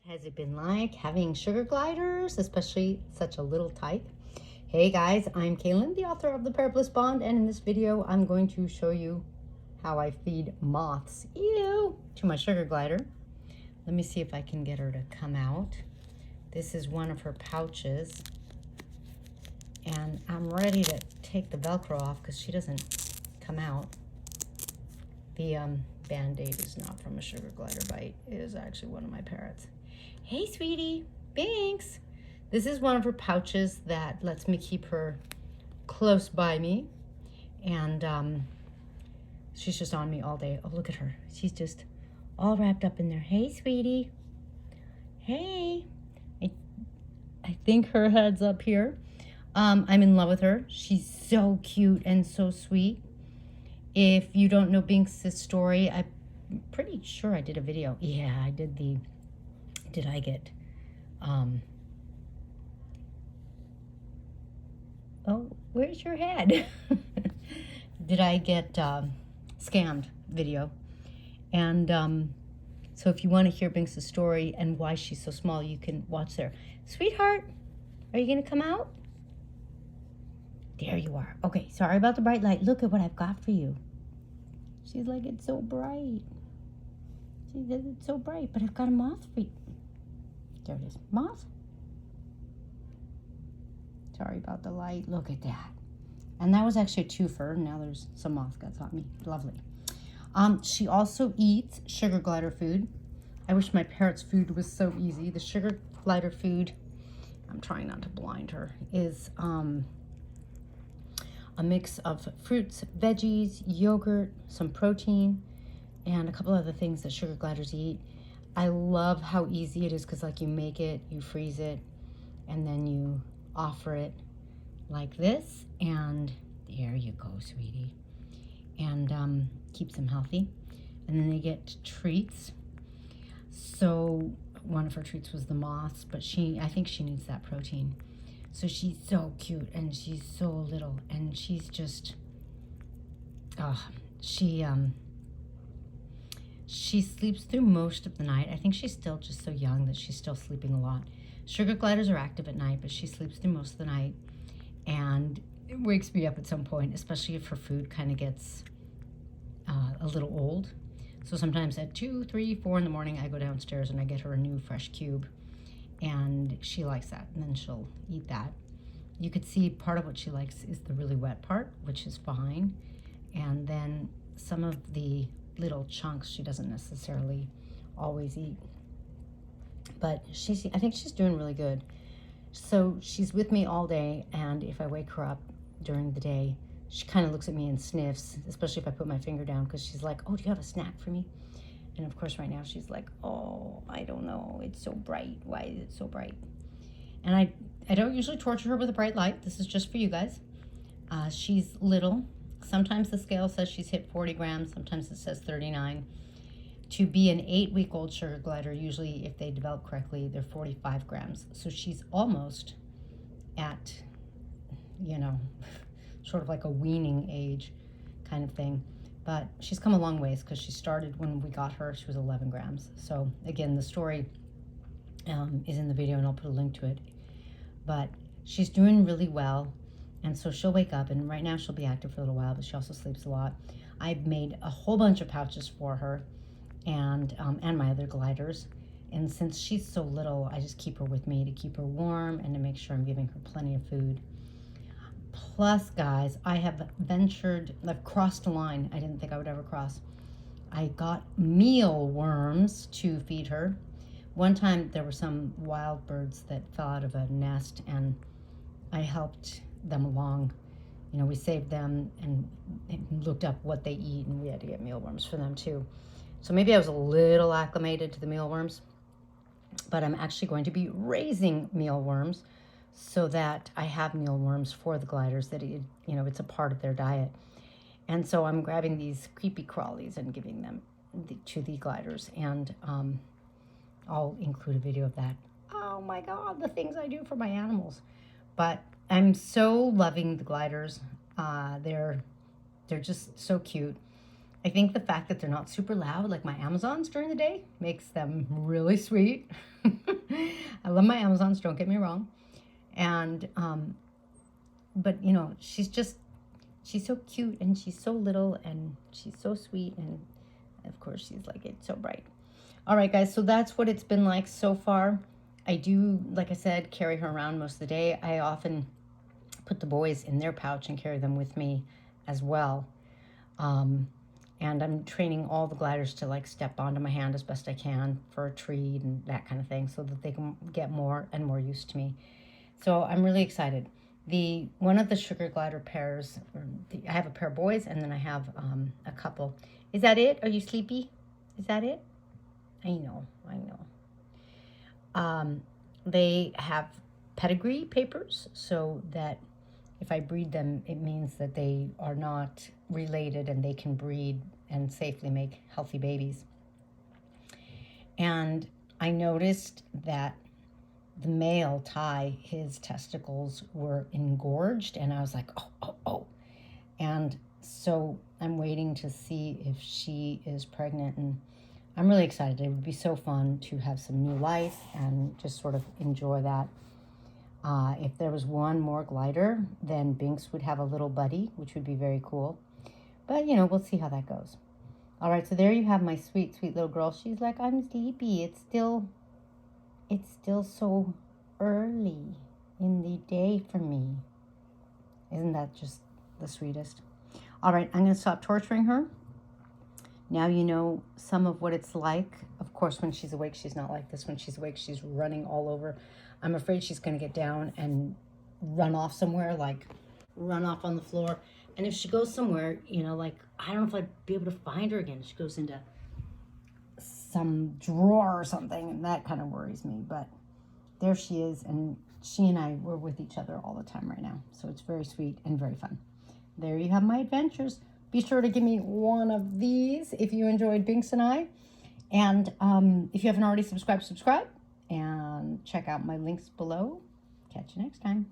Has it been like having sugar gliders, especially such a little type? Hey guys, I'm Kaylin, the author of the Parrot Bliss Bond, and in this video I'm going to show you how I feed moths, ew, to my sugar glider. Let me see if I can get her to come out. This is one of her pouches, and I'm ready to take the Velcro off because she doesn't come out. The Band-Aid is not from a sugar glider bite. It is actually one of my parrots. Hey, sweetie, Binx. This is one of her pouches that lets me keep her close by me. And she's just on me all day. Oh, look at her. She's just all wrapped up in there. Hey, sweetie. Hey. I think her head's up here. I'm in love with her. She's so cute and so sweet. If you don't know Binx's story, I'm pretty sure I did a video. Yeah, I did the... Did I get... Oh, where's your head? Did I get scammed video? And so if you want to hear Binx's story and why she's so small, you can watch there. Sweetheart, are you going to come out? There you are. Okay, sorry about the bright light. Look at what I've got for you. She's like, it's so bright. She says it's so bright, but I've got a moth for you. There it is. Moth? Sorry about the light. Look at that. And that was actually a twofer. Now there's some moth guts on me. Lovely. She also eats sugar glider food. I wish my parrot's food was so easy. The sugar glider food, I'm trying not to blind her, is a mix of fruits, veggies, yogurt, some protein, and a couple other things that sugar gliders eat. I love how easy it is because, like, you make it, you freeze it, and then you offer it like this, and there you go, sweetie. And keeps them healthy. And then they get treats. So one of her treats was the moths, but I think she needs that protein. So she's so cute, and she's so little, and she's just, she sleeps through most of the night. I think she's still just so young that she's still sleeping a lot. Sugar gliders are active at night, but she sleeps through most of the night, and it wakes me up at some point, especially if her food kind of gets a little old. So sometimes at 2, 3, 4 in the morning, I go downstairs and I get her a new fresh cube, and she likes that, and then she'll eat that. You could see part of what she likes is the really wet part, which is fine, and then some of the little chunks she doesn't necessarily always eat. But I think she's doing really good. So she's with me all day, and if I wake her up during the day, she kind of looks at me and sniffs, especially if I put my finger down, because she's like, oh, do you have a snack for me? And of course right now she's like, oh, I don't know, it's so bright. Why is it so bright? And I don't usually torture her with a bright light. This is just for you guys. She's little. Sometimes the scale says she's hit 40 grams. Sometimes it says 39. To be an 8-week-old sugar glider, usually if they develop correctly, they're 45 grams. So she's almost at, you know, sort of like a weaning age kind of thing. But she's come a long ways because she started when we got her, she was 11 grams. So again, the story is in the video, and I'll put a link to it. But she's doing really well. And so she'll wake up, and right now she'll be active for a little while, but she also sleeps a lot. I've made a whole bunch of pouches for her, and my other gliders. And since she's so little, I just keep her with me to keep her warm and to make sure I'm giving her plenty of food. Plus, guys, I've crossed a line I didn't think I would ever cross. I got mealworms to feed her. One time there were some wild birds that fell out of a nest, and I helped them along. You know, we saved them and looked up what they eat, and we had to get mealworms for them too. So maybe I was a little acclimated to the mealworms, but I'm actually going to be raising mealworms so that I have mealworms for the gliders, that it's a part of their diet. And so I'm grabbing these creepy crawlies and giving them to the gliders, and I'll include a video of that. Oh my God, the things I do for my animals. But I'm so loving the gliders. They're just so cute. I think the fact that they're not super loud like my Amazons during the day makes them really sweet. I love my Amazons, don't get me wrong. And, but you know, she's so cute and she's so little and she's so sweet. And of course she's like, it's so bright. All right, guys, so that's what it's been like so far. I do, like I said, carry her around most of the day. I often put the boys in their pouch and carry them with me as well. And I'm training all the gliders to like step onto my hand as best I can for a treat and that kind of thing so that they can get more and more used to me. So I'm really excited. One of the sugar glider pairs, I have a pair of boys and then I have a couple. Is that it? Are you sleepy? Is that it? I know. They have pedigree papers so that if I breed them, it means that they are not related and they can breed and safely make healthy babies. And I noticed that the male Ty, his testicles were engorged, and I was like, oh. And so I'm waiting to see if she is pregnant, and I'm really excited. It would be so fun to have some new life and just sort of enjoy that. If there was one more glider, then Binx would have a little buddy, which would be very cool. But, you know, we'll see how that goes. All right, so there you have my sweet, sweet little girl. She's like, I'm sleepy. It's still so early in the day for me. Isn't that just the sweetest? All right, I'm going to stop torturing her. Now you know some of what it's like. Of course, when she's awake, she's not like this. When she's awake, she's running all over. I'm afraid she's going to get down and run off somewhere, like run off on the floor. And if she goes somewhere, you know, like, I don't know if I'd be able to find her again. She goes into some drawer or something, and that kind of worries me. But there she is, and she and I were with each other all the time right now. So it's very sweet and very fun. There you have my adventures. Be sure to give me one of these if you enjoyed Binx and I. And if you haven't already subscribed, subscribe. And check out my links below. Catch you next time.